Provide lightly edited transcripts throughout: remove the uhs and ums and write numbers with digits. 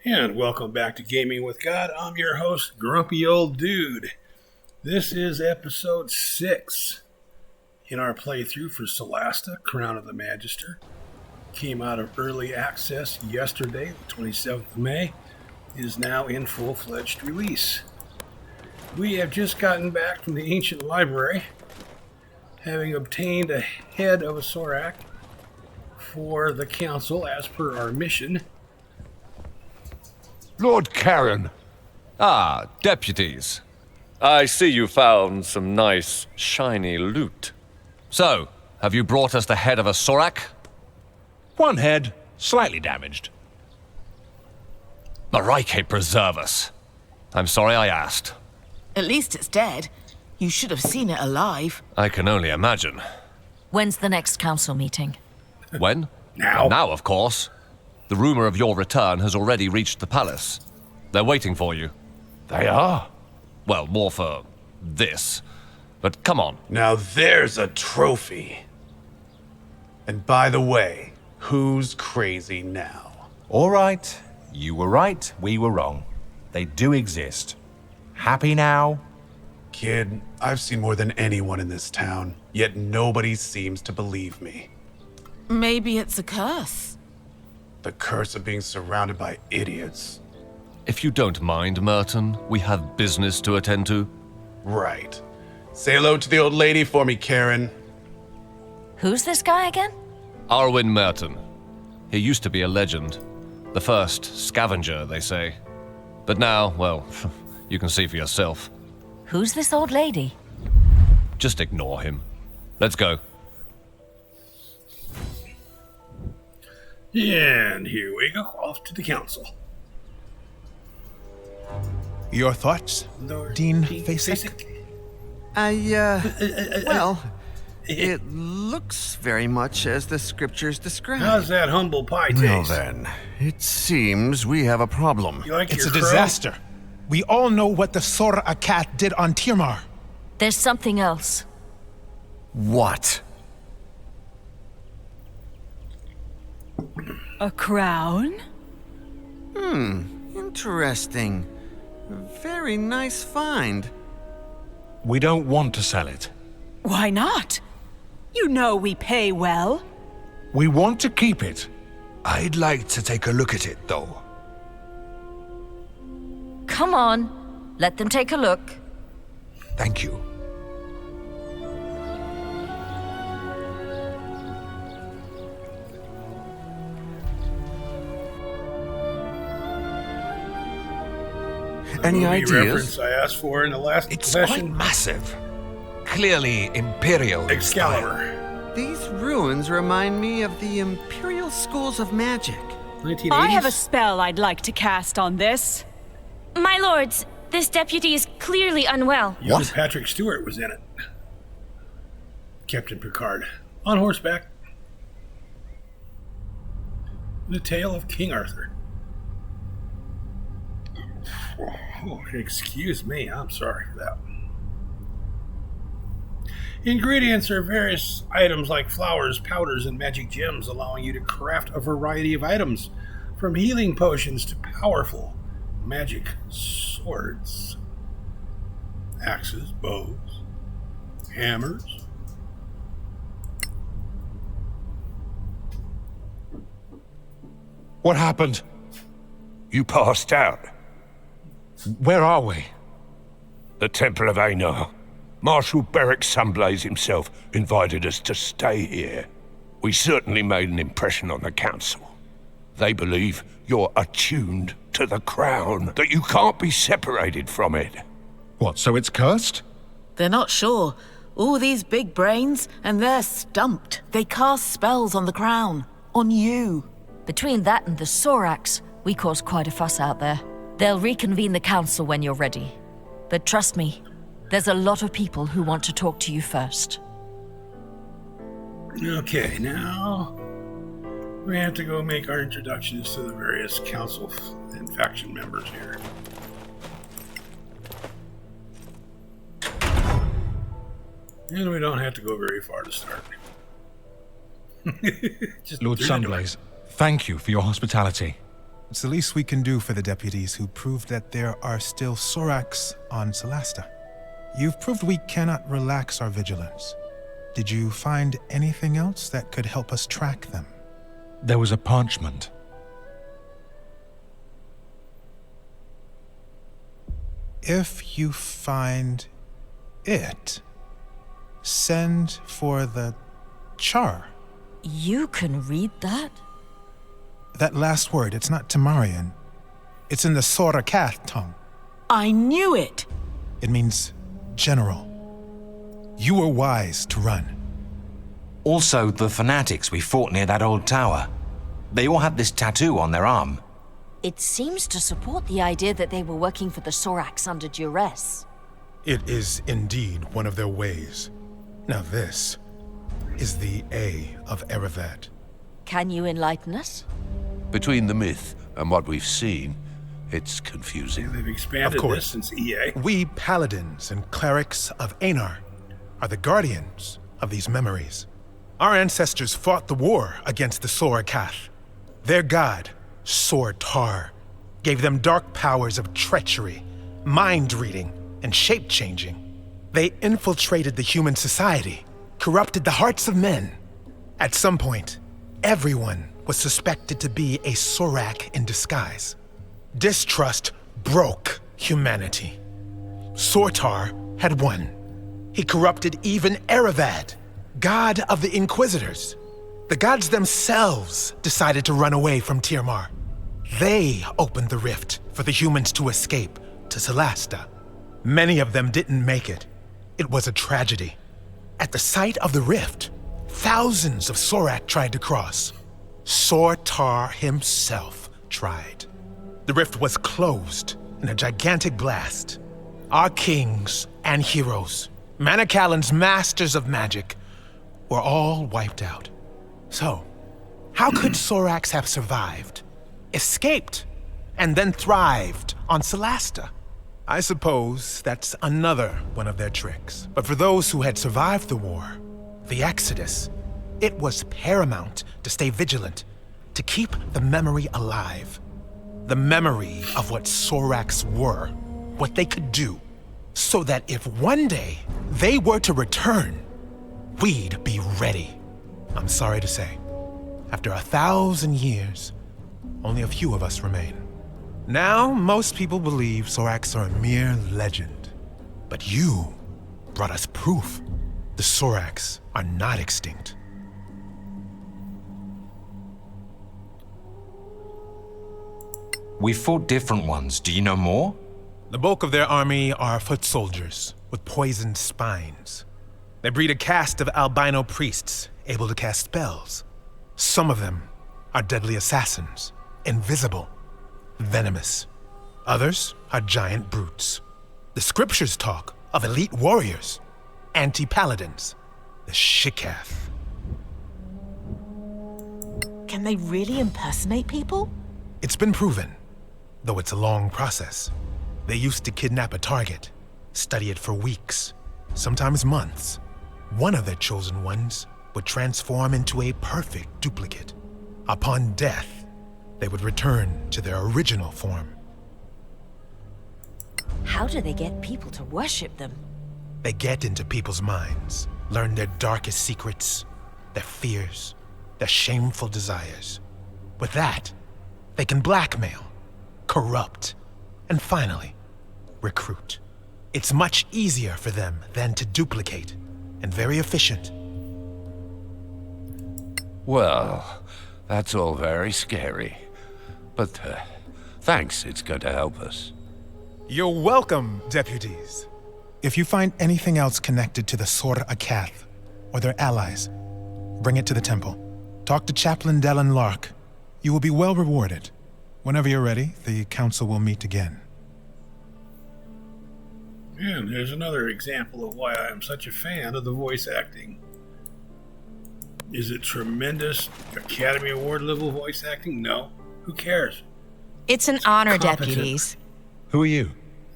And welcome back to Gaming with God. I'm your host, Grumpy Old Dude. This is episode 6 in our playthrough for Solasta, Crown of the Magister. Came out of early access yesterday, the 27th of May. It is now in full-fledged release. We have just gotten back from the ancient library, having obtained a head of a Sorak for the council as per our mission. Lord Caer. Ah, deputies. I see you found some nice, shiny loot. So, have you brought us the head of a Sorak? One head, slightly damaged. Marike preserve us. I'm sorry I asked. At least it's dead. You should have seen it alive. I can only imagine. When's the next council meeting? When? Now. Now, of course. The rumor of your return has already reached the palace. They're waiting for you. They are? Well, more for this. But come on. Now there's a trophy. And by the way, who's crazy now? All right. You were right, we were wrong. They do exist. Happy now? Kid, I've seen more than anyone in this town, yet nobody seems to believe me. Maybe it's a curse. The curse of being surrounded by idiots. If you don't mind, Merton, we have business to attend to. Right. Say hello to the old lady for me, Karen. Who's this guy again? ARWIN Merton. He used to be a legend. The first scavenger, they say. But now, well, you can see for yourself. Who's this old lady? Just ignore him. Let's go. And here we go, off to the council. Your thoughts, Lord Dean Dean Facek? Well, it looks very much as the scriptures describe. How's that humble pie taste? Well then, it seems we have a problem. You like It's a your crow? disaster. We all know what the Sorak did on Tirmar. There's something else. What? A crown? Interesting. Very nice find. We don't want to sell it. Why not? You know we pay well. We want to keep it. I'd like to take a look at it, though. Come on, let them take a look. Thank you. Any Movie ideas? reference I asked for in the last It's session. quite massive. Clearly imperial in style. Excalibur. These ruins remind me of the Imperial Schools of Magic. 1980s. I have a spell I'd like to cast on this. My lords, this deputy is clearly unwell. Young Patrick Stewart was in it. Captain Picard. On horseback. The Tale of King Arthur. Oh, excuse me, I'm sorry for that. Ingredients are various items like flowers, powders, and magic gems, allowing you to craft a variety of items, from healing potions to powerful magic swords, axes, bows, hammers. What happened? You passed out. Where are we? The Temple of Anar. Marshal Beric Sunblaze himself invited us to stay here. We certainly made an impression on the council. They believe you're attuned to the crown, that you can't be separated from it. What, so it's cursed? They're not sure. All these big brains, and they're stumped. They cast spells on the crown. On you. Between that and the Soraks, we caused quite a fuss out there. They'll reconvene the council when you're ready. But trust me, there's a lot of people who want to talk to you first. Okay, now we have to go make our introductions to the various council and faction members here. And we don't have to go very far to start. Lord Sunblaze, thank you for your hospitality. It's the least we can do for the deputies who proved that there are still Soraks on Solasta. You've proved we cannot relax our vigilance. Did you find anything else that could help us track them? There was a parchment. If you find it, send for the char. You can read that? That last word, it's not Temarian. It's in the Sorak tongue. I knew it! It means general. You were wise to run. Also, the fanatics we fought near that old tower. They all had this tattoo on their arm. It seems to support the idea that they were working for the Soraks under duress. It is indeed one of their ways. Now this is the A of Erevad. Can you enlighten us? Between the myth and what we've seen, it's confusing. They've expanded Of course. this since EA. We paladins and clerics of Anar are the guardians of these memories. Our ancestors fought the war against the Sorakath. Their god, Sortar, gave them dark powers of treachery, mind-reading, and shape-changing. They infiltrated the human society, corrupted the hearts of men. At some point, everyone was suspected to be a Sorak in disguise. Distrust broke humanity. Sortar had won. He corrupted even Erevad, god of the Inquisitors. The gods themselves decided to run away from Tirmar. They opened the rift for the humans to escape to Solasta. Many of them didn't make it. It was a tragedy. At the site of the rift, thousands of Sorak tried to cross. Sortar himself tried. The rift was closed in a gigantic blast. Our kings and heroes, Manicalan's masters of magic, were all wiped out. So, how could Soraks have survived, escaped, and then thrived on Solasta? I suppose that's another one of their tricks. But for those who had survived the war, the Exodus, it was paramount to stay vigilant, to keep the memory alive. The memory of what Soraks were, what they could do, so that if one day they were to return, we'd be ready. I'm sorry to say, after 1,000 years, only a few of us remain. Now, most people believe Soraks are a mere legend. But you brought us proof. The Soraks are not extinct. We fought different ones. Do you know more? The bulk of their army are foot soldiers with poisoned spines. They breed a caste of albino priests able to cast spells. Some of them are deadly assassins, invisible, venomous. Others are giant brutes. The scriptures talk of elite warriors, anti-paladins, the Shikath. Can they really impersonate people? It's been proven, though it's a long process. They used to kidnap a target, study it for weeks, sometimes months. One of their chosen ones would transform into a perfect duplicate. Upon death, they would return to their original form. How do they get people to worship them? They get into people's minds, learn their darkest secrets, their fears, their shameful desires. With that, they can blackmail, corrupt, and finally, recruit. It's much easier for them than to duplicate, and very efficient. Well, that's all very scary. But thanks, it's going to help us. You're welcome, deputies. If you find anything else connected to the Sorakath or their allies, bring it to the temple. Talk to Chaplain Dallin Lark. You will be well rewarded. Whenever you're ready, the council will meet again. And there's another example of why I am such a fan of the voice acting. Is it tremendous Academy Award level voice acting? No. Who cares? It's an honor, competent. deputies. Who are you?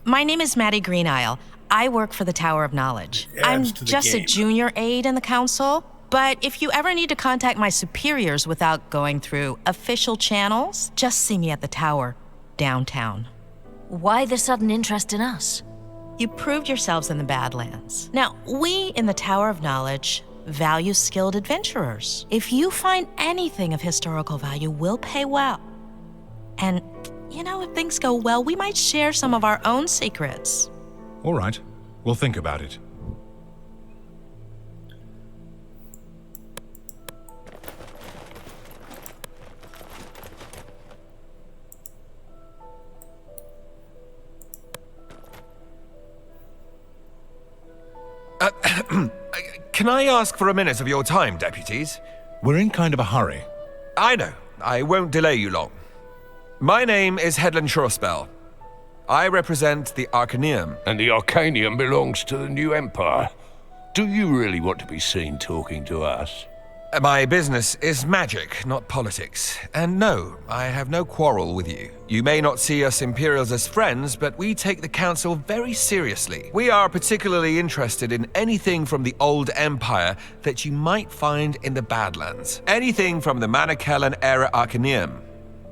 My name is Maddie Greenisle. I work for the Tower of Knowledge. I'm to the just a game. junior aide in the council, But if you ever need to contact my superiors without going through official channels, just see me at the tower, downtown. Why the sudden interest in us? You proved yourselves in the Badlands. Now, we in the Tower of Knowledge value skilled adventurers. If you find anything of historical value, we'll pay well. And, you know, if things go well, we might share some of our own secrets. All right. We'll think about it. Can I ask for a minute of your time, deputies? We're in kind of a hurry. I know. I won't delay you long. My name is Headland Shorespell. I represent the Arcaneum. And the Arcanium belongs to the new Empire. Do you really want to be seen talking to us? My business is magic, not politics. And no, I have no quarrel with you. You may not see us Imperials as friends, but we take the Council very seriously. We are particularly interested in anything from the old Empire that you might find in the Badlands. Anything from the Manichaelan era Arcaneum.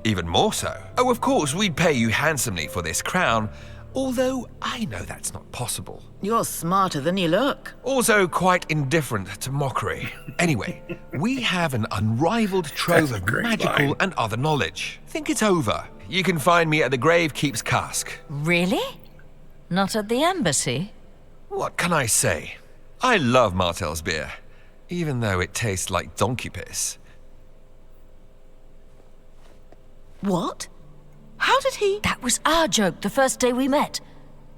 Even more so. Oh, of course, we'd pay you handsomely for this crown, although I know that's not possible. You're smarter than you look. Also quite indifferent to mockery. Anyway, we have an unrivaled trove of magical and other knowledge. Think it's over. You can find me at the Gravekeep's Cask. Really? Not at the embassy? What can I say? I love Martell's beer, even though it tastes like donkey piss. What? How did he? That was our joke the first day we met.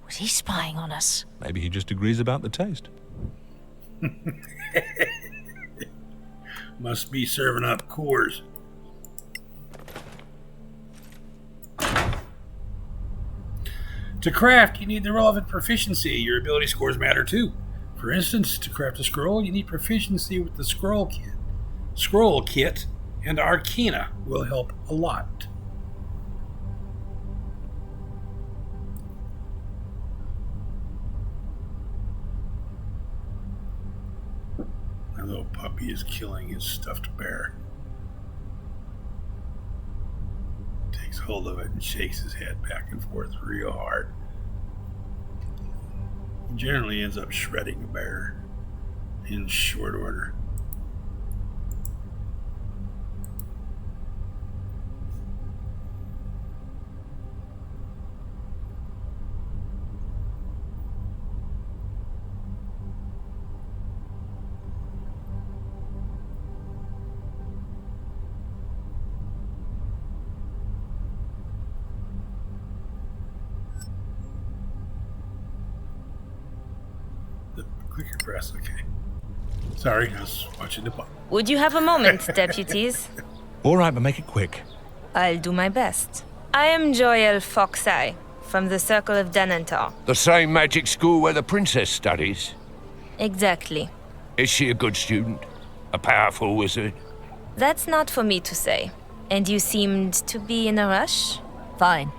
Was he spying on us? Maybe he just agrees about the taste. Must be serving up Coors. To craft, you need the relevant proficiency. Your ability scores matter too. For instance, to craft a scroll, you need proficiency with the scroll kit, and Arcana will help a lot. My little puppy is killing his stuffed bear. Takes hold of it and shakes his head back and forth real hard. He generally ends up shredding a bear in short order. Clicker press, okay. Sorry, I was watching the button. Would you have a moment, deputies? All right, but make it quick. I'll do my best. I am Joel Foxeye, from the Circle of Denantar. The same magic school where the princess studies? Exactly. Is she a good student? A powerful wizard? That's not for me to say. And you seemed to be in a rush? Fine.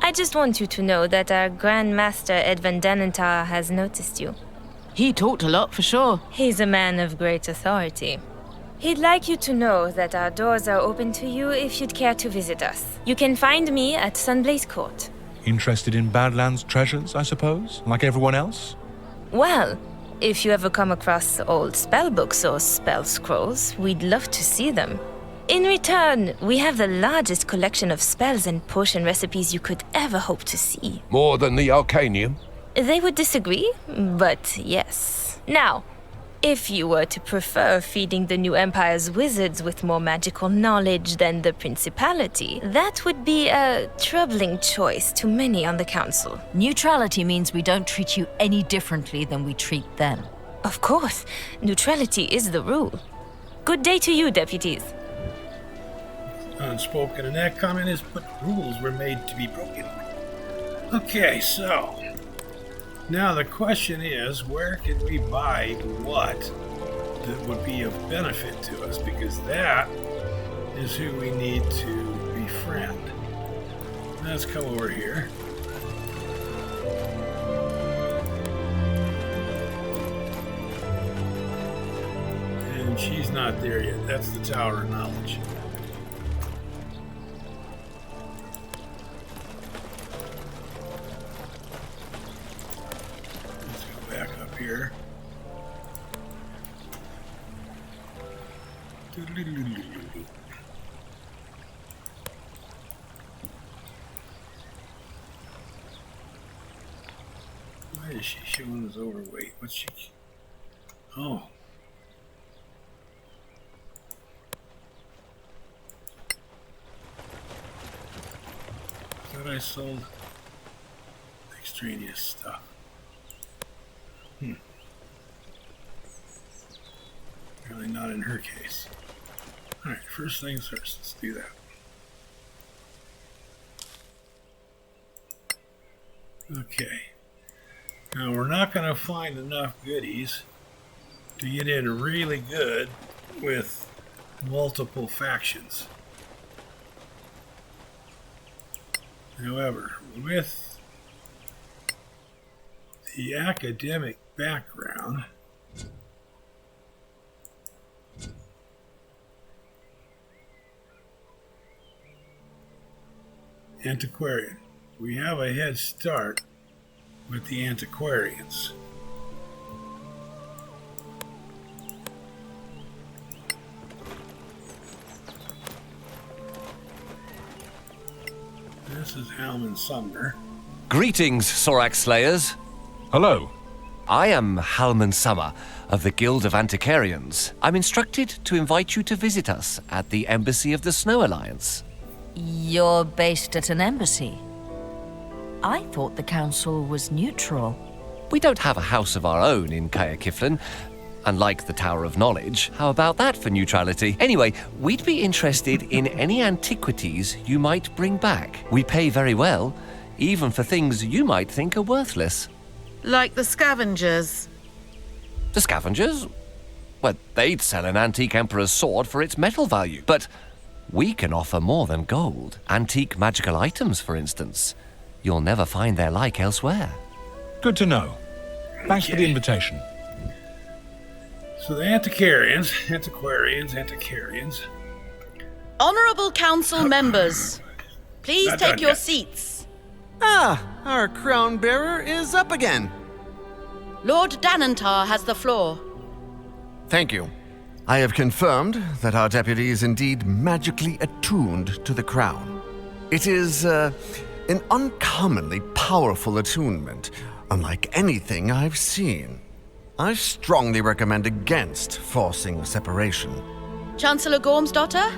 I just want you to know that our Grand Master Edvin Denantar has noticed you. He talked a lot, for sure. He's a man of great authority. He'd like you to know that our doors are open to you if you'd care to visit us. You can find me at Sunblaze Court. Interested in Badlands treasures, I suppose, like everyone else? Well, if you ever come across old spellbooks or spell scrolls, we'd love to see them. In return, we have the largest collection of spells and potion recipes you could ever hope to see. More than the Arcanium? They would disagree, but yes. Now, if you were to prefer feeding the new Empire's wizards with more magical knowledge than the Principality, that would be a troubling choice to many on the Council. Neutrality means we don't treat you any differently than we treat them. Of course, neutrality is the rule. Good day to you, deputies. Unspoken, and that comment is, but rules were made to be broken. Okay, so now the question is, where can we buy what that would be of benefit to us? Because that is who we need to befriend. Let's come over here. And she's not there yet. That's the Tower of Knowledge. Let's go back up here. Why is she showing us overweight? What's she... Oh. Thought I sold extraneous stuff. Really not in her case. Alright, first things first, let's do that. Okay. Now we're not going to find enough goodies to get in really good with multiple factions. However, with the academic background, antiquarian, we have a head start with the antiquarians. This is Halman Sumner. Greetings, Sorak Slayers. Hello. I am Halman Summer of the Guild of Antiquarians. I'm instructed to invite you to visit us at the Embassy of the Snow Alliance. You're based at an embassy? I thought the council was neutral. We don't have a house of our own in Caer Lem, unlike the Tower of Knowledge. How about that for neutrality? Anyway, we'd be interested in any antiquities you might bring back. We pay very well, even for things you might think are worthless. Like the scavengers. The scavengers? Well, they'd sell an antique emperor's sword for its metal value, but we can offer more than gold. Antique magical items, for instance. You'll never find their like elsewhere. Good to know. Thanks for the invitation. So the antiquarians. Honorable council members, please Not take done your yet. seats. Ah, our crown bearer is up again. Lord Danantar has the floor. Thank you. I have confirmed that our deputy is indeed magically attuned to the crown. It is an uncommonly powerful attunement, unlike anything I've seen. I strongly recommend against forcing separation. Chancellor Gormsdotter?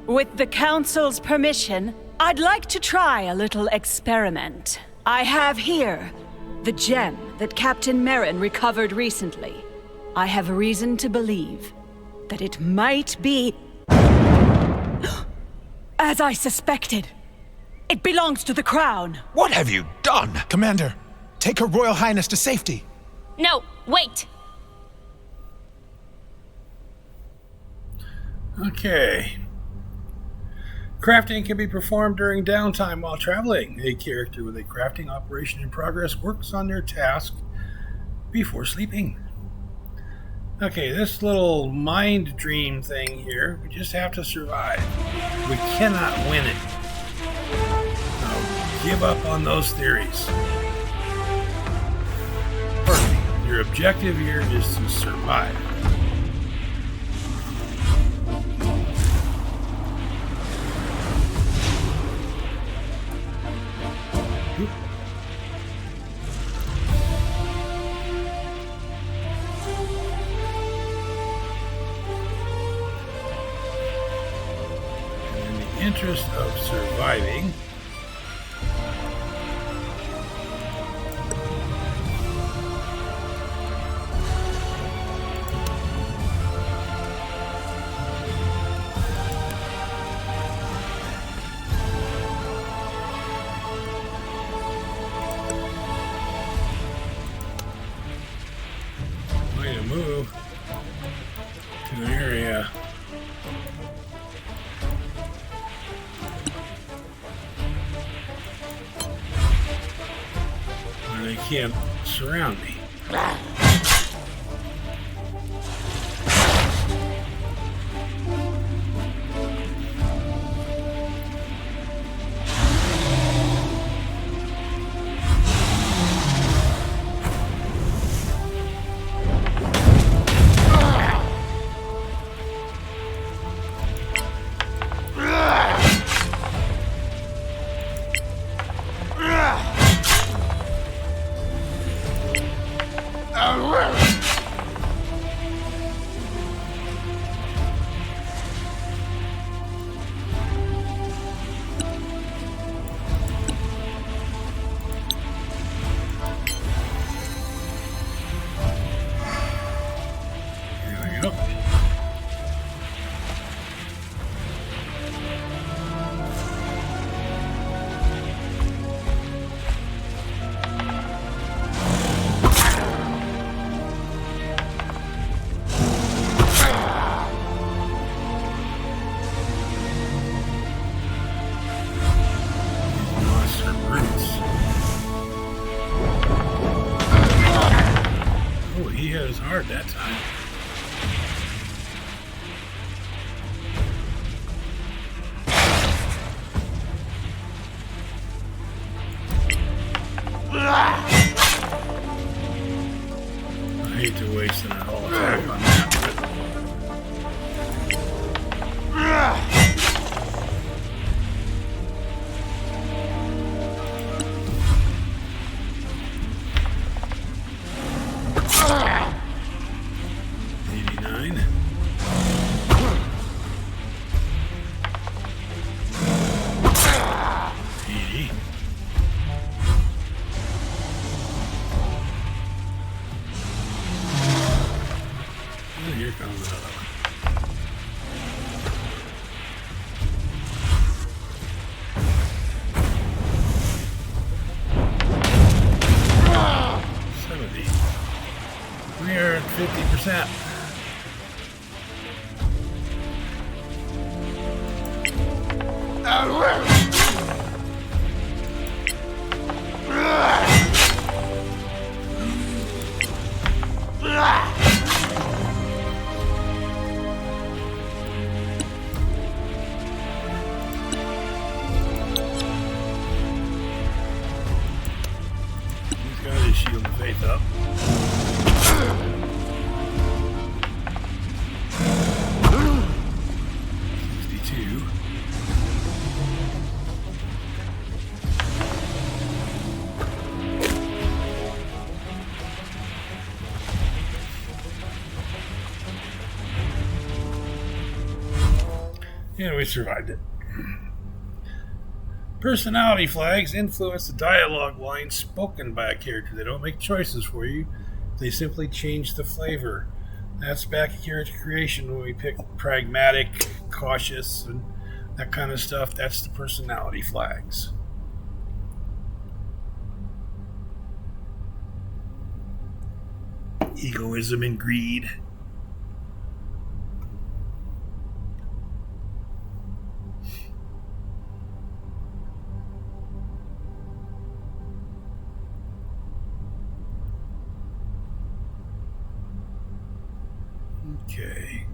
With the council's permission, I'd like to try a little experiment. I have here the gem that Captain Merrin recovered recently. I have reason to believe that it might be... as I suspected. It belongs to the crown. What have you done? Commander, take Her Royal Highness to safety. No, wait! Okay. Crafting can be performed during downtime while traveling. A character with a crafting operation in progress works on their task before sleeping. Okay, this little mind dream thing here, we just have to survive. We cannot win it. Now, give up on those theories. Perfect. Your objective here is to survive. Interest of surviving. Way to move to an area. They can't surround me. hard that time. I hate to waste an whole attack on that. Here comes another one. We are at 50%. He's got his shield of faith up. 62. Yeah, we survived it. Personality flags influence the dialogue lines spoken by a character. They don't make choices for you. They simply change the flavor. That's back at character creation when we pick pragmatic, cautious, and that kind of stuff. That's the personality flags. Egoism and greed. Okay.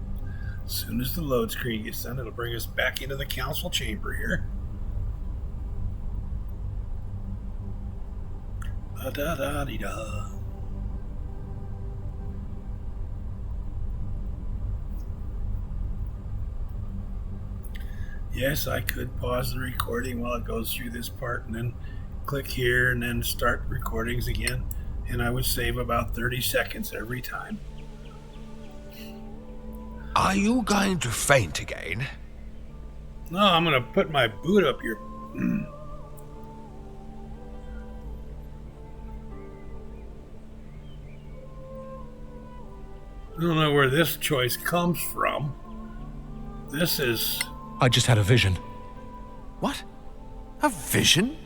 As soon as the load screen gets done, it'll bring us back into the council chamber here. Da-da-da-dee-da. Yes, I could pause the recording while it goes through this part and then click here and then start recordings again, and I would save about 30 seconds every time. Are you going to faint again? No, I'm going to put my boot up your... I don't know where this choice comes from. This is... I just had a vision. What? A vision?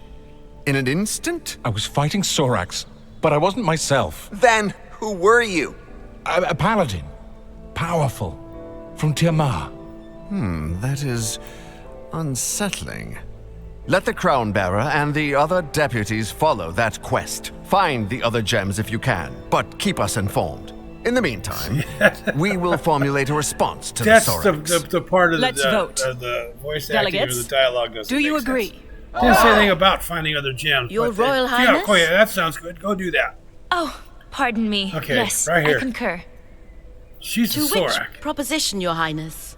In an instant? I was fighting Sorax, but I wasn't myself. Then, who were you? A paladin. Powerful. From Tiamat. That is unsettling. Let the crown bearer and the other deputies follow that quest. Find the other gems if you can, but keep us informed. In the meantime, we will formulate a response to the Sorax. That's the part of Let's vote. The voice acting Delegates, or the dialogue doesn't do you make agree? sense. Didn't say anything about finding other gems. Your but Royal Highness? Yeah, that sounds good. Go do that. Oh, pardon me. Okay, yes, right here. I concur. She's To a which Sorak. proposition, Your Highness?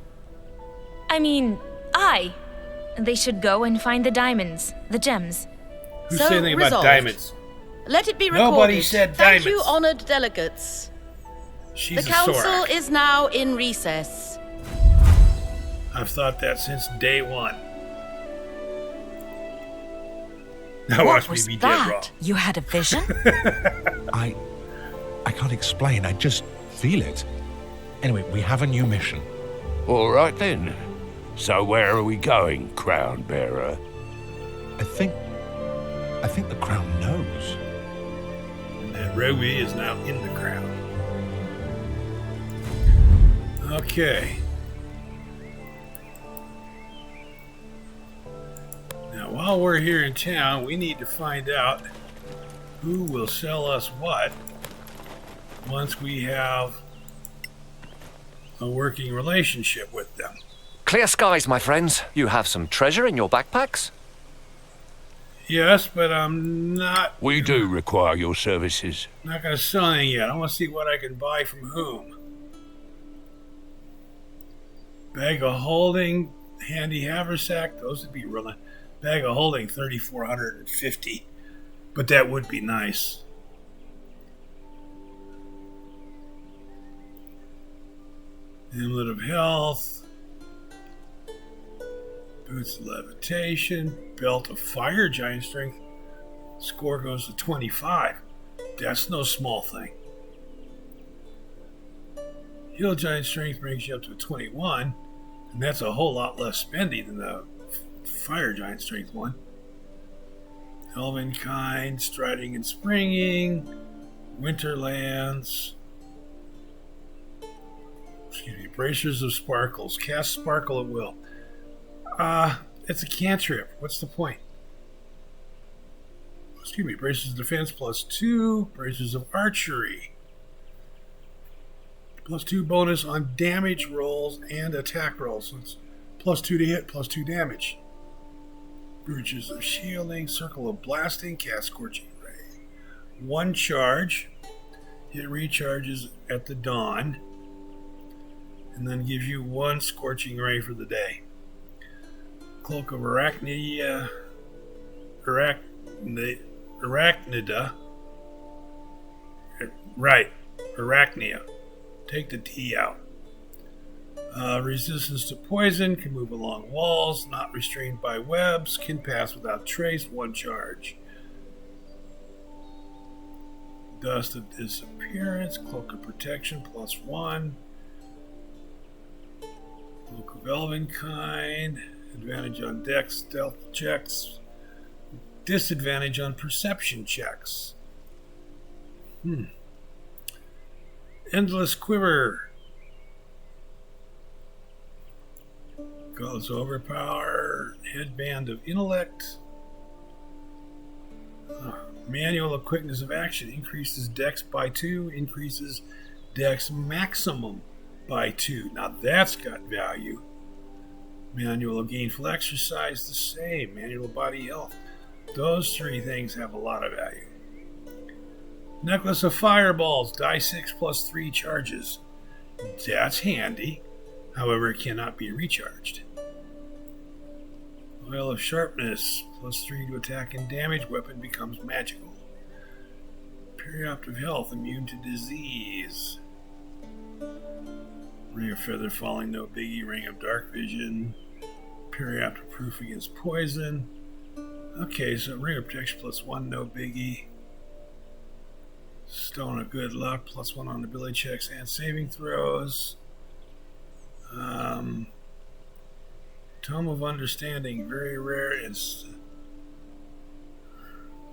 I mean, they should go and find the diamonds, the gems. Who's So saying anything about resolved. diamonds? Let it be recorded. Nobody said Thank diamonds. you, honored delegates. She's The a council Sorak. is now in recess. I've thought that since day one. Now What watch me was be dead wrong. that? You had a vision? I can't explain. I just feel it. Anyway, we have a new mission. All right then. So where are we going, crown bearer? I think the crown knows. And Ruby is now in the crown. Okay. Now, while we're here in town, we need to find out who will sell us what once we have a working relationship with them. Clear skies, my friends. You have some treasure in your backpacks? Yes, but I'm not... We do require your services. Not going to sell anything yet. I want to see what I can buy from whom. Bag of holding, handy haversack. Those would be really... Bag of holding, 3,450. But that would be nice. Amulet of health. Boots of levitation. Belt of fire, giant strength. Score goes to 25. That's no small thing. Heal giant strength brings you up to 21. And that's a whole lot less spendy than the fire giant strength one. Elven kind, striding and springing. Winterlands. Excuse me. Bracers of sparkles. Cast sparkle at will. It's a cantrip. What's the point? Excuse me. Bracers of defense +2. Bracers of archery. +2 bonus on damage rolls and attack rolls. So it's +2 to hit, +2 damage. Brooches of shielding. Circle of blasting. Cast scorching ray. 1 charge. It recharges at the dawn. And then gives you 1 scorching ray for the day. Cloak of Arachnida. Right. Arachnia. Take the T out. Resistance to poison. Can move along walls. Not restrained by webs. Can pass without trace. 1 charge. Dust of disappearance. Cloak of protection +1. Cloak of elven kind. Advantage on dex stealth checks. Disadvantage on perception checks. Endless quiver. Goes overpower. Headband of intellect. Manual of quickness of action. Increases dex by 2. Increases dex maximum by 2. Now that's got value. Manual of gainful exercise, the same. Manual of body health. Those 3 things have a lot of value. Necklace of fireballs, die 6 +3 charges. That's handy. However, it cannot be recharged. Oil of sharpness, +3 to attack and damage. Weapon becomes magical. Perioptic health, immune to disease. Ring of feather falling, no biggie. Ring of dark vision. Perioptic proof against poison. Okay, so ring of protection +1, no biggie. Stone of good luck, +1 on ability checks and saving throws. Tome of understanding, very rare. It's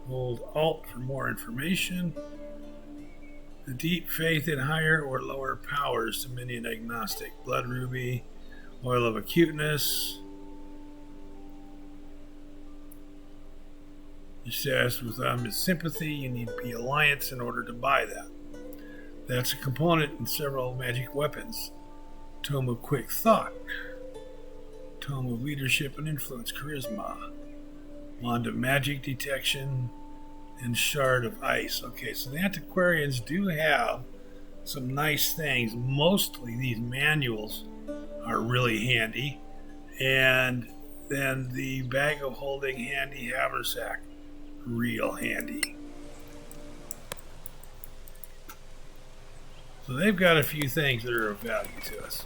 hold Alt for more information. The deep faith in higher or lower powers, Dominion agnostic. Blood ruby, oil of acuteness. You says with sympathy, you need to be alliance in order to buy that. That's a component in several magic weapons. Tome of quick thought. Tome of leadership and influence, charisma. Wand of magic detection. And shard of ice. Okay, so the antiquarians do have some nice things. Mostly these manuals are really handy. And then the bag of holding handy haversack. Real handy. So they've got a few things that are of value to us.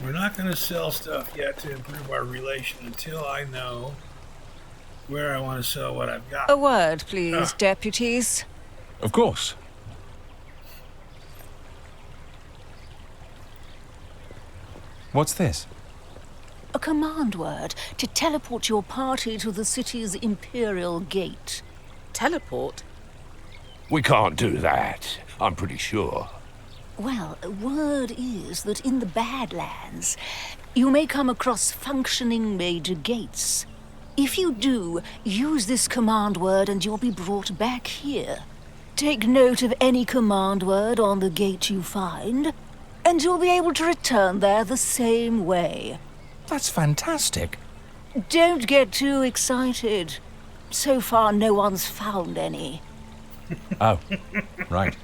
We're not going to sell stuff yet to improve our relation until I know where I want to sell what I've got. A word, please, deputies. Of course. What's this? A command word to teleport your party to the city's Imperial Gate. Teleport? We can't do that, I'm pretty sure. Well, word is that in the Badlands, you may come across functioning major gates. If you do, use this command word and you'll be brought back here. Take note of any command word on the gate you find, and you'll be able to return there the same way. That's fantastic. Don't get too excited. So far, no one's found any. Oh, right.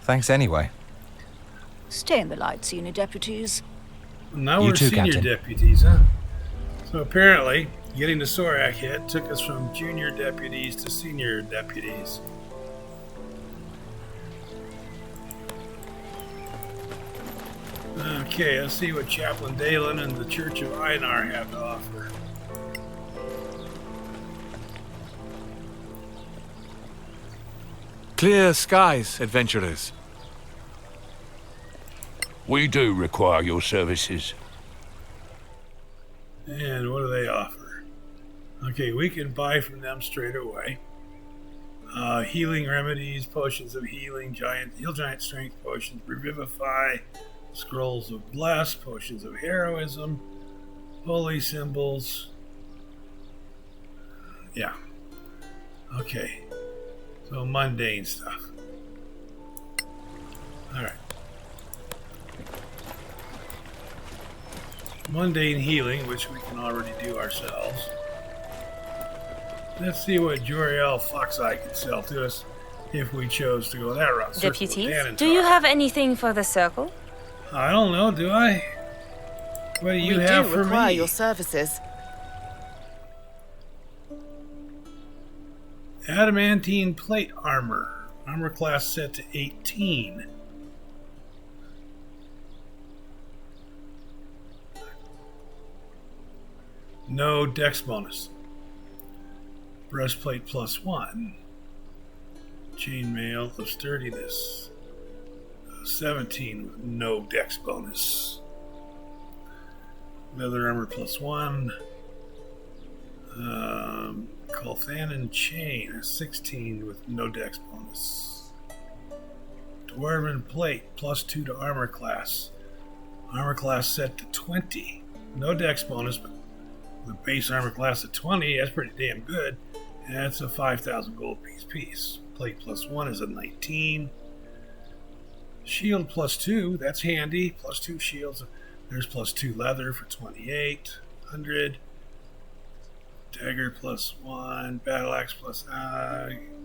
Thanks anyway. Stay in the light, senior deputies. Now You we're too, senior Captain. deputies, huh? So apparently, getting to Sorak yet took us from junior deputies to senior deputies. Okay, let's see what Chaplain Dalen and the Church of Einar have to offer. Clear skies, adventurers. We do require your services. And what do they offer? Okay, we can buy from them straight away. Healing remedies, potions of healing, giant strength potions, revivify, scrolls of bless, potions of heroism, holy symbols. Yeah. Okay. So mundane stuff. Alright. Mundane healing, which we can already do ourselves. Let's see what Joriel Foxeye can sell to us if we chose to go that route. Deputies, do you have anything for the circle? I don't know, do I? What do you We have do for require me? your services. Adamantine plate armor. Armor class set to 18. No dex bonus. Breastplate +1. Chainmail of sturdiness. 17 with no dex bonus. Leather armor +1. Colthanon chain 16 with no dex bonus. Dwarven plate +2 to armor class. Armor class set to 20. No dex bonus, but the base armor class at 20, that's pretty damn good. And that's a 5,000 gold piece. Plate +1 is a 19. Shield +2, that's handy. +2 shields. There's +2 leather for 2,800. Dagger +1. Battle axe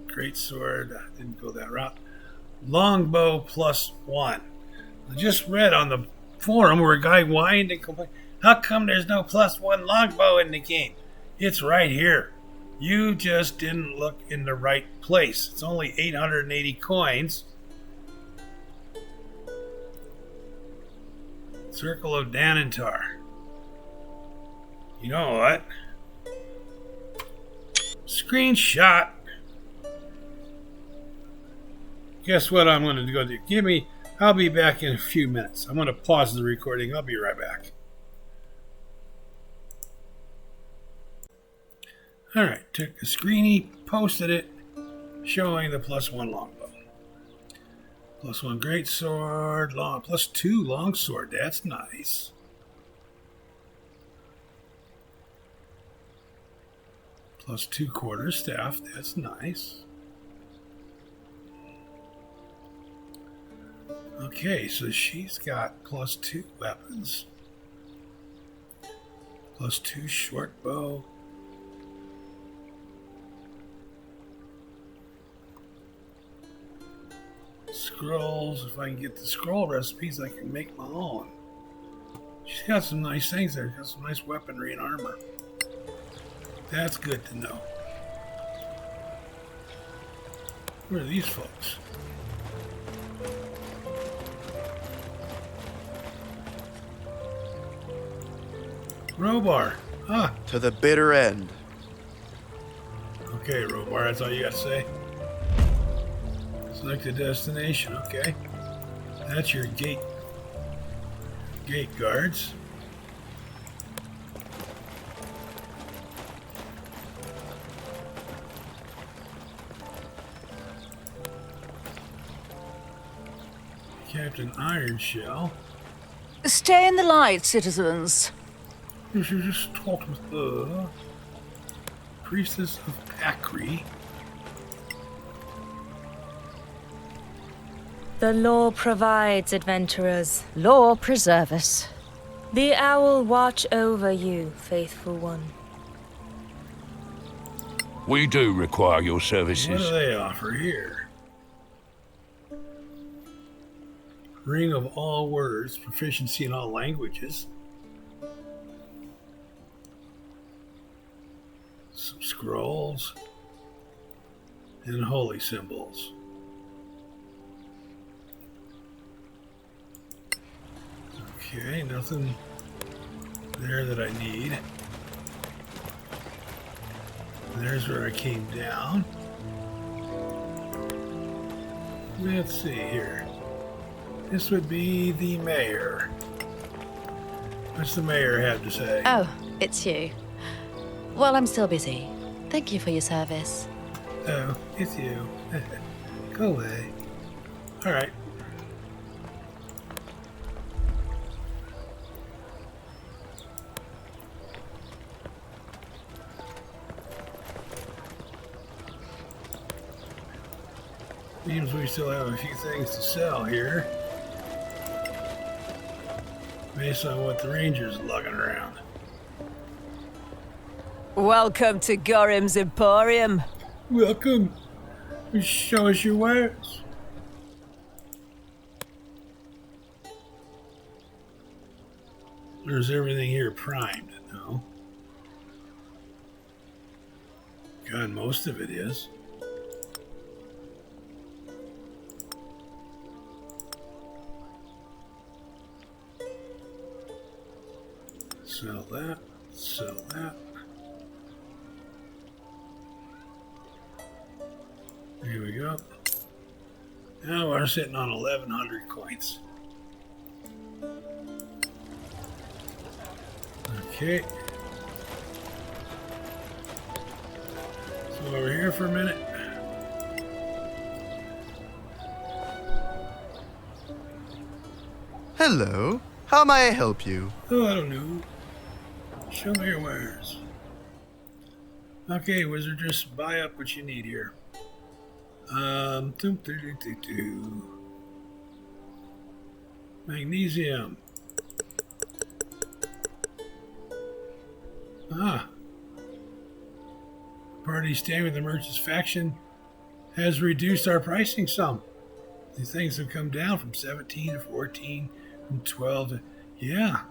great sword. I didn't go that route. Longbow +1. I just read on the forum where a guy whined and complained, how come there's no +1 longbow in the game? It's right here. You just didn't look in the right place. It's only 880 coins. Circle of Danantar. You know what? Screenshot. Guess what I'm going to go do? I'll be back in a few minutes. I'm going to pause the recording. I'll be right back. Alright, took a screeny, posted it, showing the +1 longbow. +1 greatsword, +2 longsword, that's nice. +2 quarterstaff, that's nice. Okay, so she's got +2 weapons. +2 short bow. Scrolls, if I can get the scroll recipes, I can make my own. She's got some nice things there. Got some nice weaponry and armor. That's good to know. Where are these folks? Robar. Ah. To the bitter end. Okay, Robar, that's all you got to say? Select a destination, okay. That's your gate guards. Captain Ironshell. Stay in the light, citizens. You should just talk with the Priestess of Pakri. The law provides, adventurers. Law preserve us. The owl watch over you, faithful one. We do require your services. What do they offer here? Ring of all words, proficiency in all languages. Some scrolls. And holy symbols. Okay, nothing there that I need. There's where I came down. Let's see here. This would be the mayor. What's the mayor have to say? Oh, it's you. Well, I'm still busy. Thank you for your service. Oh, it's you. Go away. All right. Seems we still have a few things to sell here. Based on what the ranger's lugging around. Welcome to Gorim's Emporium. Welcome. Show us your wares. There's everything here primed, no? God, most of it is. Sell that, sell that. Here we go. Now we're sitting on 1,100 coins. Okay. So over here for a minute. Hello. How may I help you? Oh, I don't know. Show me your wares. Okay, wizard, just buy up what you need here. Magnesium. Party staying with the merchant's faction has reduced our pricing some. These things have come down from 17 to 14, from 12 to... Yeah.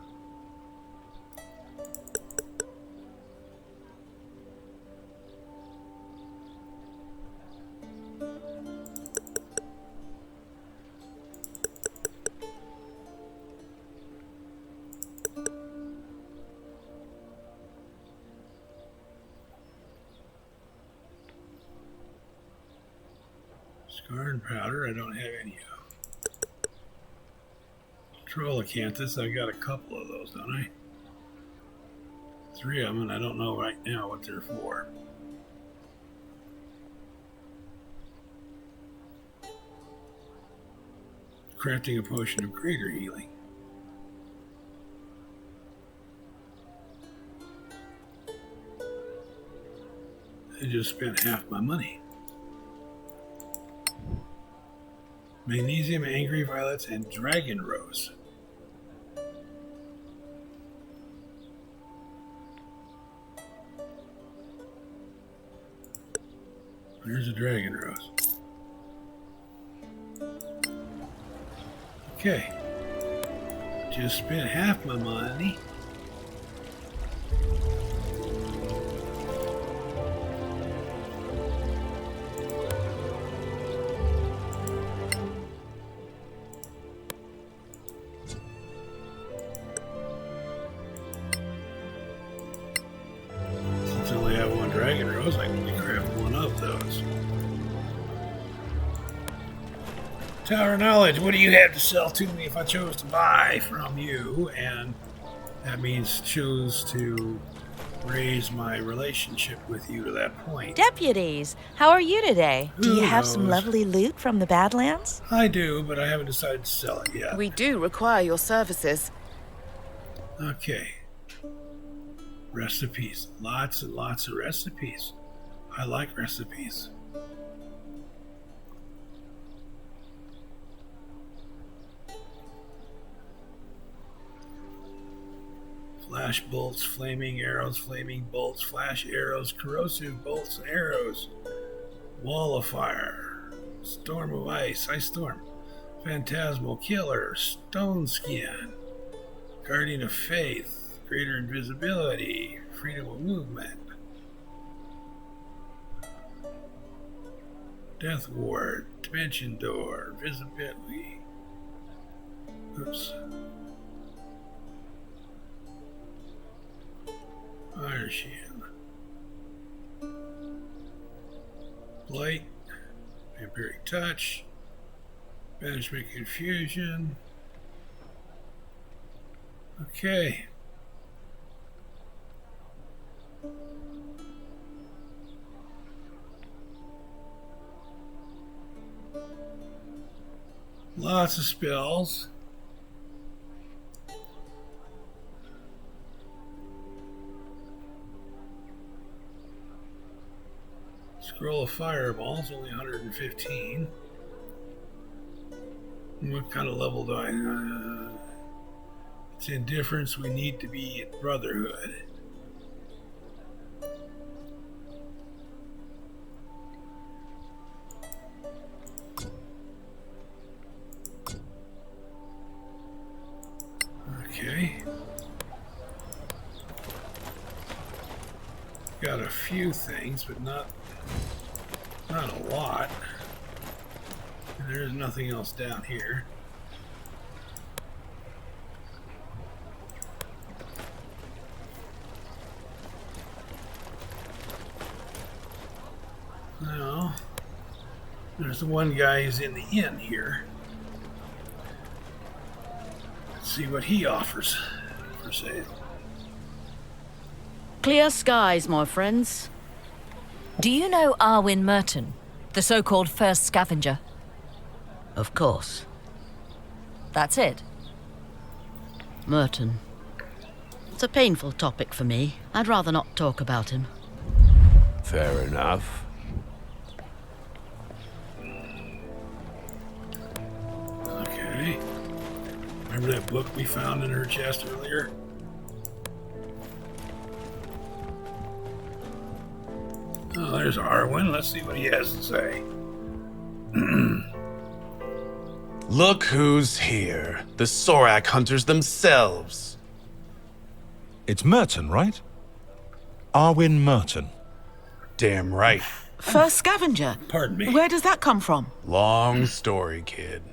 Scar and powder, I don't have any of. Troll acquaintance, I got a couple of those, don't I? 3 of them, and I don't know right now what they're for. Crafting a potion of greater healing. I just spent half my money. Magnesium, angry violets, and dragon rose. There's a dragon rose. Okay. Just spent half my money. Since I only have one dragon rose, I can craft one of those. Tower of Knowledge, what do you have to sell to me if I chose to buy from you? And that means choose to raise my relationship with you to that point. Deputies, how are you today? Do you Who have some knows? lovely loot from the Badlands? I do, but I haven't decided to sell it yet. We do require your services. Okay. Recipes. Lots and lots of recipes. I like recipes. Flash bolts, flaming arrows, flaming bolts, flash arrows, corrosive bolts and arrows, wall of fire, storm of ice storm, phantasmal killer, stone skin, guardian of faith, greater invisibility, freedom of movement, death ward, dimension door, visibility. Oops. Fire shield. Blight. Vampiric touch. Banishment confusion. Okay. Lots of spells. Scroll of fireballs, only 115. What kind of level do I... it's indifference, we need to be at Brotherhood. Okay. Got a few things, but not a lot. And there's nothing else down here. No. There's the one guy who's in the inn here. Let's see what he offers for sale. Clear skies, my friends. Do you know ARWIN Merton, the so-called first scavenger? Of course. That's it. Merton. It's a painful topic for me. I'd rather not talk about him. Fair enough. Okay. Remember that book we found in her chest earlier? Oh, there's ARWIN. Let's see what he has to say. Look who's here. The Sorak hunters themselves. It's Merton, right? ARWIN Merton. Damn right. First scavenger? Pardon me. Where does that come from? Long story, kid.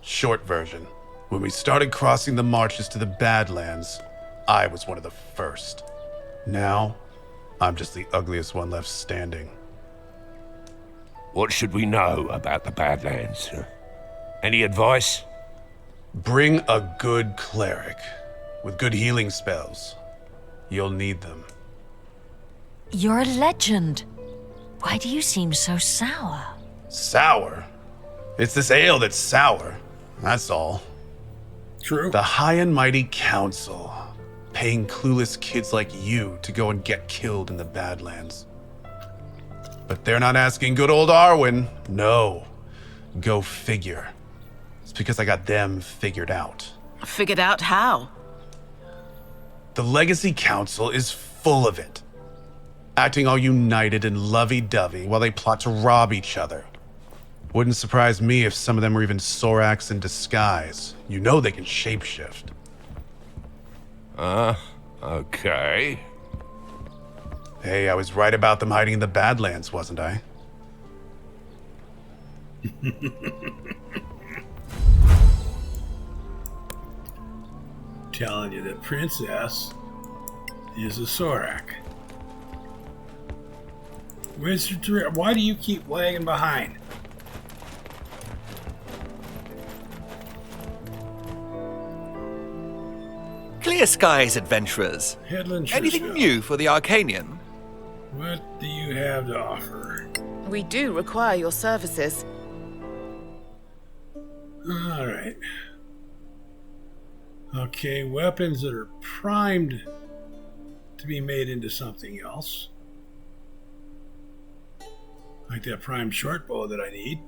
Short version. When we started crossing the marches to the Badlands, I was one of the first. Now, I'm just the ugliest one left standing. What should we know about the Badlands? Any advice? Bring a good cleric with good healing spells. You'll need them. You're a legend. Why do you seem so sour? Sour? It's this ale that's sour. That's all. True. The High and Mighty Council, paying clueless kids like you to go and get killed in the Badlands. But they're not asking good old ARWIN. No. Go figure. It's because I got them figured out. Figured out how? The Legacy Council is full of it. Acting all united and lovey-dovey while they plot to rob each other. Wouldn't surprise me if some of them were even Soraks in disguise. You know they can shapeshift. Okay. Hey, I was right about them hiding in the Badlands, wasn't I? Telling you that Princess is a Sorak. Why do you keep lagging behind? Clear skies, adventurers. Headland Anything Trishville. new for the Arcanian? What do you have to offer? We do require your services. All right. Okay, weapons that are primed to be made into something else. Like that primed short bow that I need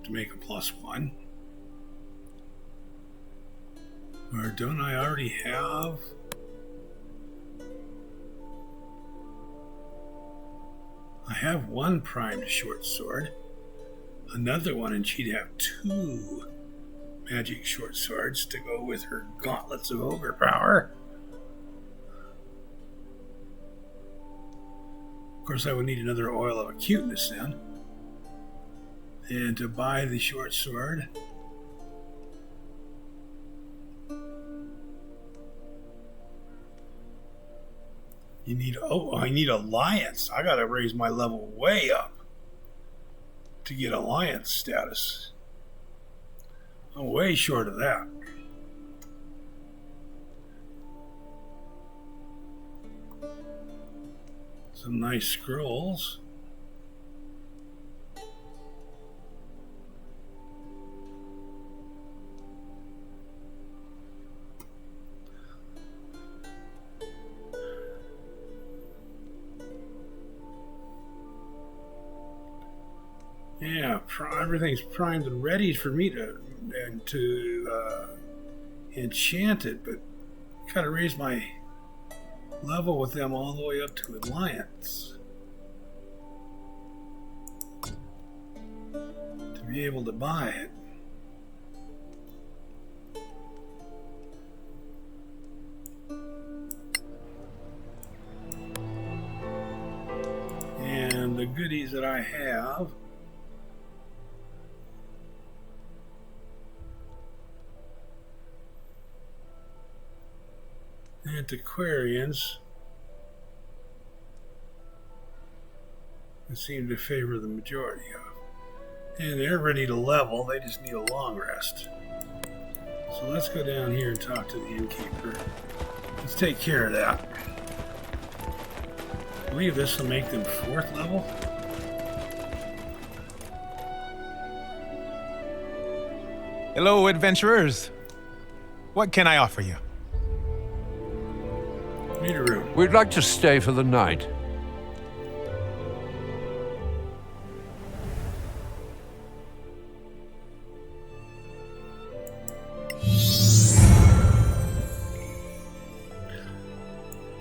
to make a +1. Or don't I already have? I have one primed short sword. Another one, and she'd have 2 magic short swords to go with her gauntlets of ogre power. Of course, I would need another oil of acuteness then. And to buy the short sword, you need, I need alliance. I gotta raise my level way up to get alliance status. I'm way short of that. Some nice scrolls. Yeah, everything's primed and ready for me to enchant it, but gotta raise my level with them all the way up to alliance to be able to buy it. And the goodies that I have, antiquarians, seem to favor the majority of. And they're ready to level, they just need a long rest. So let's go down here and talk to the innkeeper. Let's take care of that. I believe this will make them 4th level. Hello, adventurers. What can I offer you? Need a room. We'd like to stay for the night.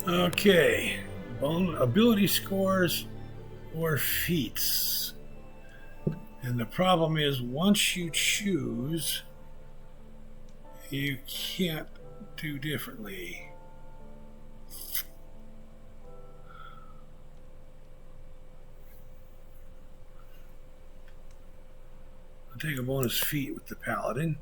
Okay. Ability scores or feats. And the problem is, once you choose, you can't do differently. I'll take a bonus feat with the Paladin.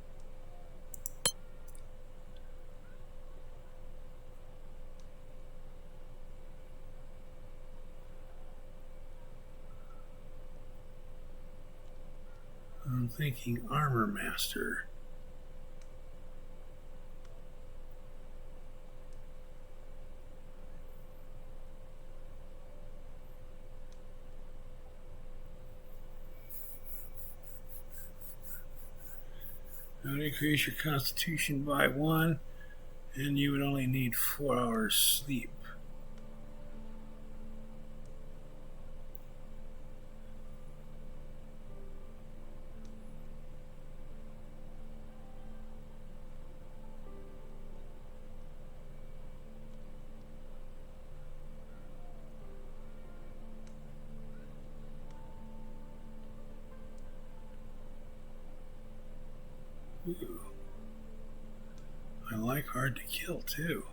I'm thinking Armor Master. That would increase your constitution by 1, and you would only need 4 hours sleep. Ooh. I like hard to kill too.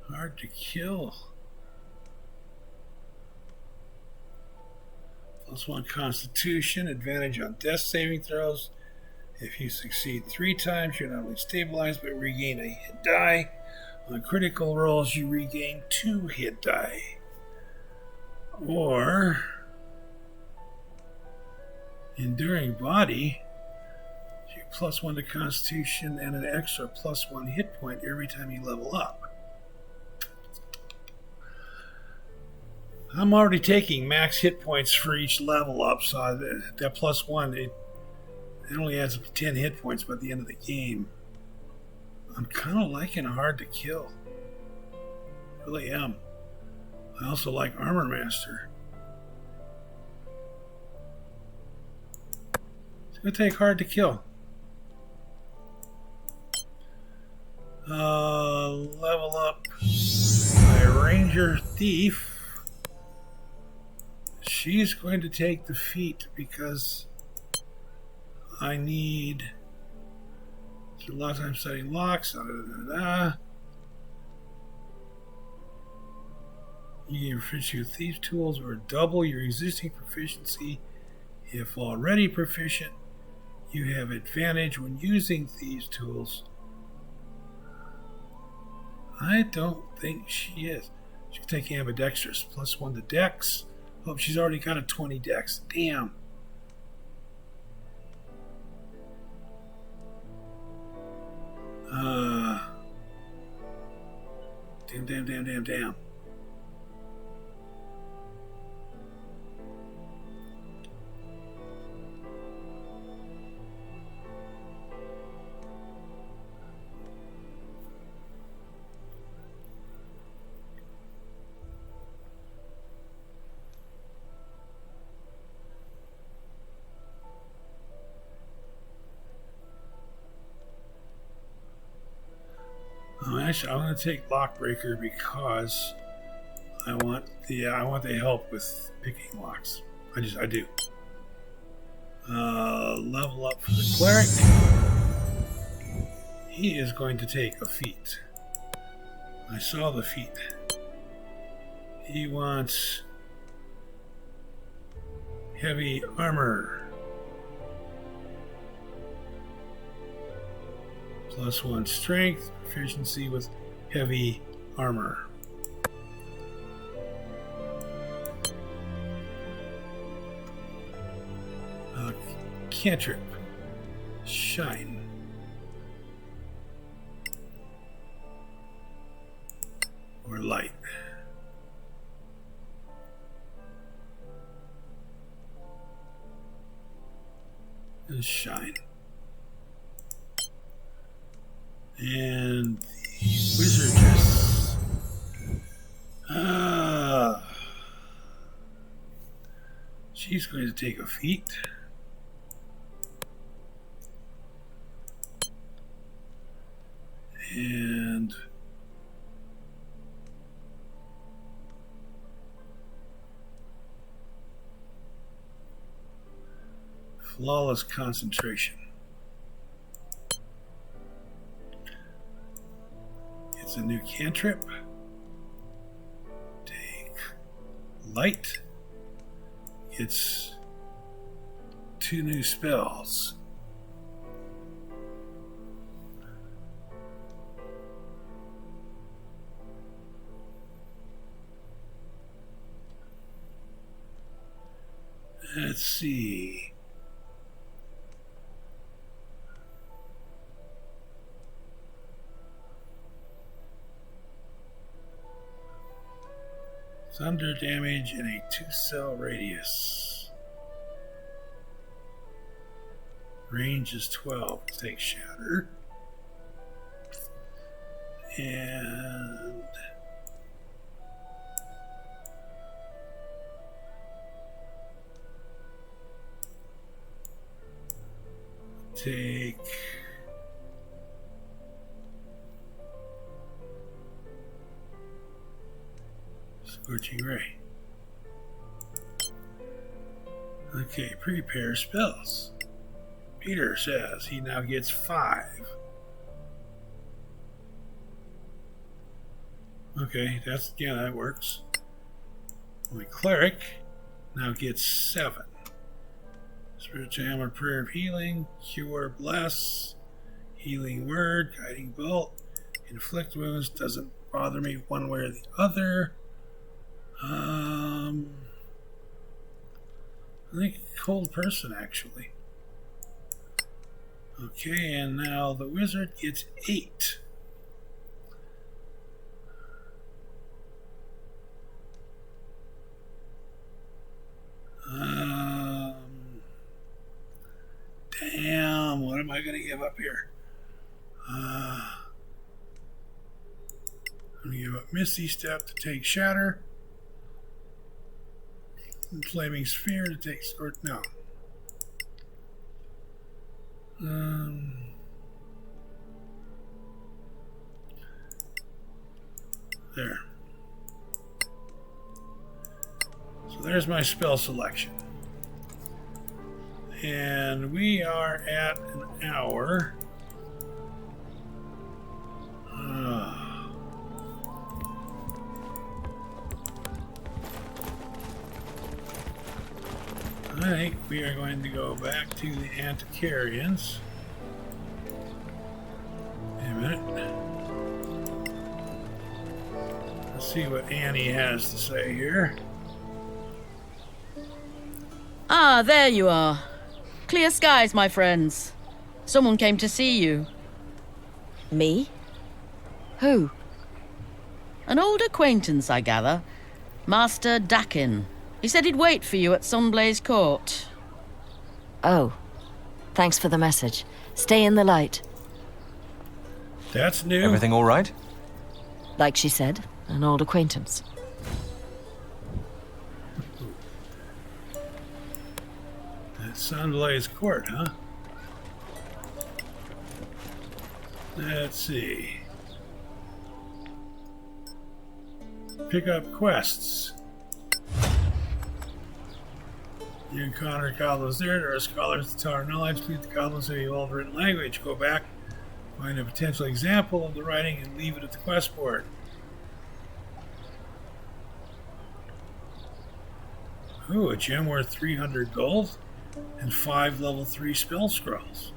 Hard to kill. +1 Constitution, advantage on death saving throws. If you succeed 3 times, you're not only stabilized but regain a hit die. On critical rolls, you regain 2 hit die. Or Enduring Body, you +1 to Constitution and an extra +1 hit point every time you level up. I'm already taking max hit points for each level up, so that plus one, it only adds up to 10 hit points by the end of the game. I'm kind of liking Hard to Kill. I really am. I also like Armor Master. It's going to take Hard to Kill. Level up my Ranger Thief. She's going to take the feat because I need a lot of time studying locks. You can proficiency with thieves tools or double your existing proficiency. If already proficient, you have advantage when using thieves tools. I don't think she is. She can take ambidextrous, plus 1 to dex. Oh, she's already got a 20 dex. Damn. Damn. Actually, I'm going to take Lockbreaker because I want the help with picking locks. I do. Level up for the cleric. He is going to take a feat. I saw the feat. He wants heavy armor. Plus 1 strength, proficiency with heavy armor. Cantrip. Shine. Or light. And shine. And the wizardess. She's going to take a feat. And flawless concentration. It's a new cantrip. Take light. It's 2 new spells. Let's see. Thunder damage in a 2-cell radius. Range is 12. Take shatter. And take Scorching Ray. Okay, prepare spells. Peter says he now gets 5. Okay, that works. My cleric now gets 7. Spiritual Hammer, Prayer of Healing, Cure, Bless, Healing Word, Guiding Bolt, Inflict Wounds, doesn't bother me one way or the other. I think Cold Person, actually. Okay, and now the wizard gets 8. give up here? I'm going to give up Misty Step to take Shatter. And Flaming Sphere to take Squirt. No. There. So there's my spell selection. And we are at an hour. I think we are going to go back to the Antiquarians. Wait a minute. Let's see what Annie has to say here. Ah, there you are. Clear skies, my friends. Someone came to see you. Me? Who? An old acquaintance, I gather. Master Dakin. He said he'd wait for you at Sunblaze Court. Oh. Thanks for the message. Stay in the light. That's new. Everything all right? Like she said, an old acquaintance. That's Sunblaze Court, huh? Let's see. Pick up quests. You encounter goblins there. There are scholars at the Tower of Knowledge. Please the goblins in the old written language. Go back, find a potential example of the writing, and leave it at the quest board. Ooh, a gem worth 300 gold and 5 level 3 spell scrolls.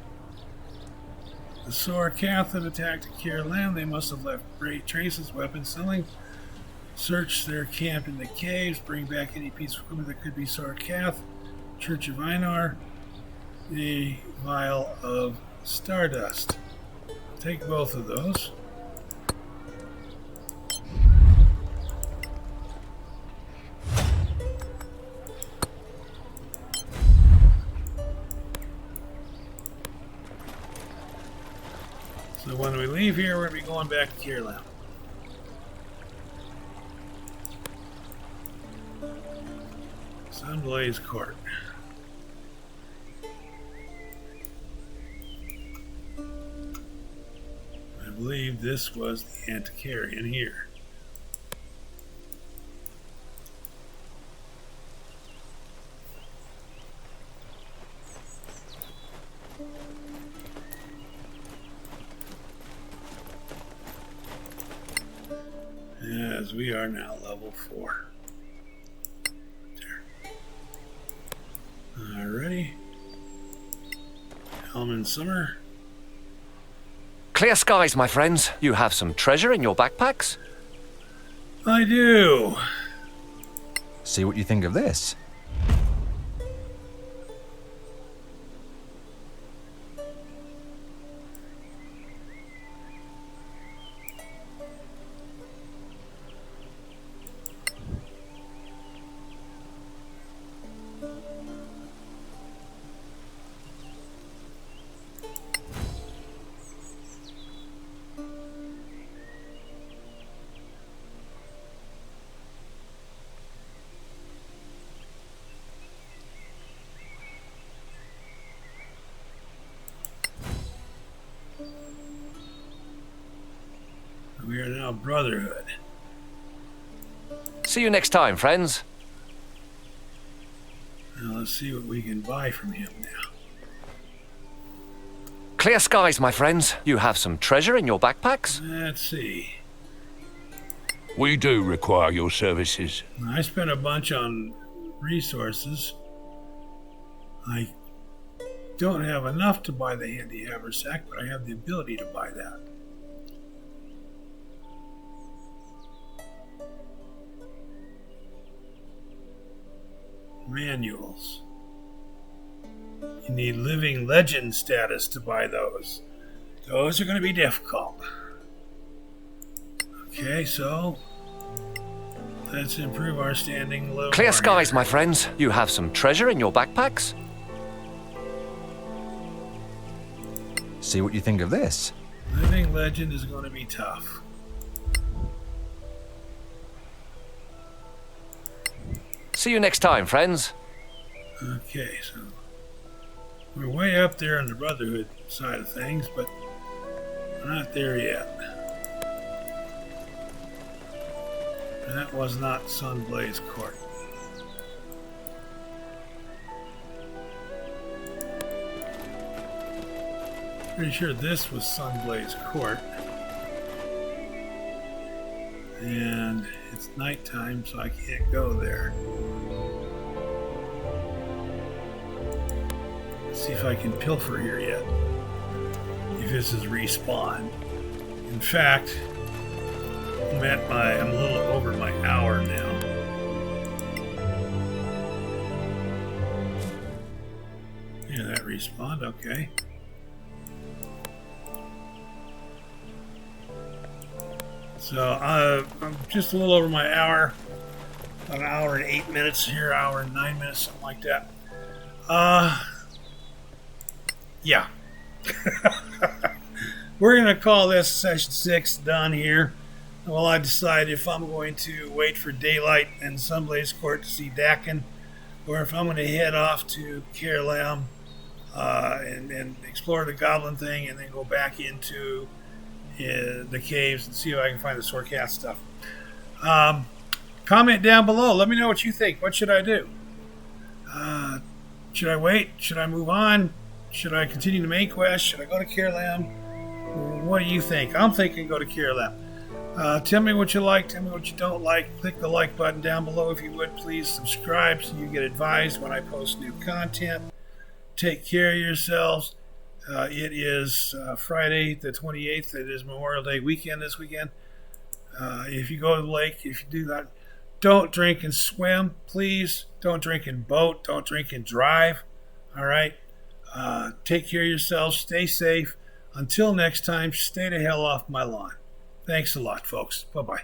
The Sorak have attacked Caer Lem. They must have left great traces, weapon selling. Search their camp in the caves. Bring back any piece of equipment that could be Sorak. Church of Einar. A vial of stardust. Take both of those. So when we leave here, we're going to be going back to Caer Lem. Sunblaze Court. I believe this was the Antiquarian here. As we are now level 4. There. Alrighty. Helm Summer. Clear skies, my friends. You have some treasure in your backpacks? I do. See what you think of this. We are now Brotherhood. See you next time, friends. Now let's see what we can buy from him now. Clear skies, my friends. You have some treasure in your backpacks? Let's see. We do require your services. I spent a bunch on resources. I don't have enough to buy the handy haversack, but I have the ability to buy that. Manuals. You need living legend status to buy those. Those are going to be difficult. Okay, so let's improve our standing low. Clear skies, my friends. You have some treasure in your backpacks? See what you think of this. Living legend is going to be tough. See you next time, friends. Okay, so we're way up there on the Brotherhood side of things, but we're not there yet. That was not Sunblaze Court. Pretty sure this was Sunblaze Court. And it's nighttime, so I can't go there. Let's see if I can pilfer here yet. If this is respawn. In fact, I'm a little over my hour now. Yeah, that respawned, okay. So I'm just a little over my hour, about an hour and 8 minutes here, hour and 9 minutes, something like that. Yeah. We're going to call this session 6 done here. Well, I decide if I'm going to wait for daylight and Sunblaze Court to see Dakin, or if I'm going to head off to Caer Lem and explore the goblin thing and then go back into the caves and see if I can find the Sorkat stuff. Comment down below. Let me know what you think. What should I do? Should I wait? Should I move on? Should I continue the main quest? Should I go to Caer Lem? What do you think? I'm thinking go to Caer Lem. Tell me what you like. Tell me what you don't like. Click the like button down below if you would. Please subscribe so you get advised when I post new content. Take care of yourselves. It is Friday the 28th. It is Memorial Day weekend this weekend. If you go to the lake, if you do that, don't drink and swim, please. Don't drink and boat. Don't drink and drive. All right? Take care of yourselves. Stay safe. Until next time, stay the hell off my lawn. Thanks a lot, folks. Bye-bye.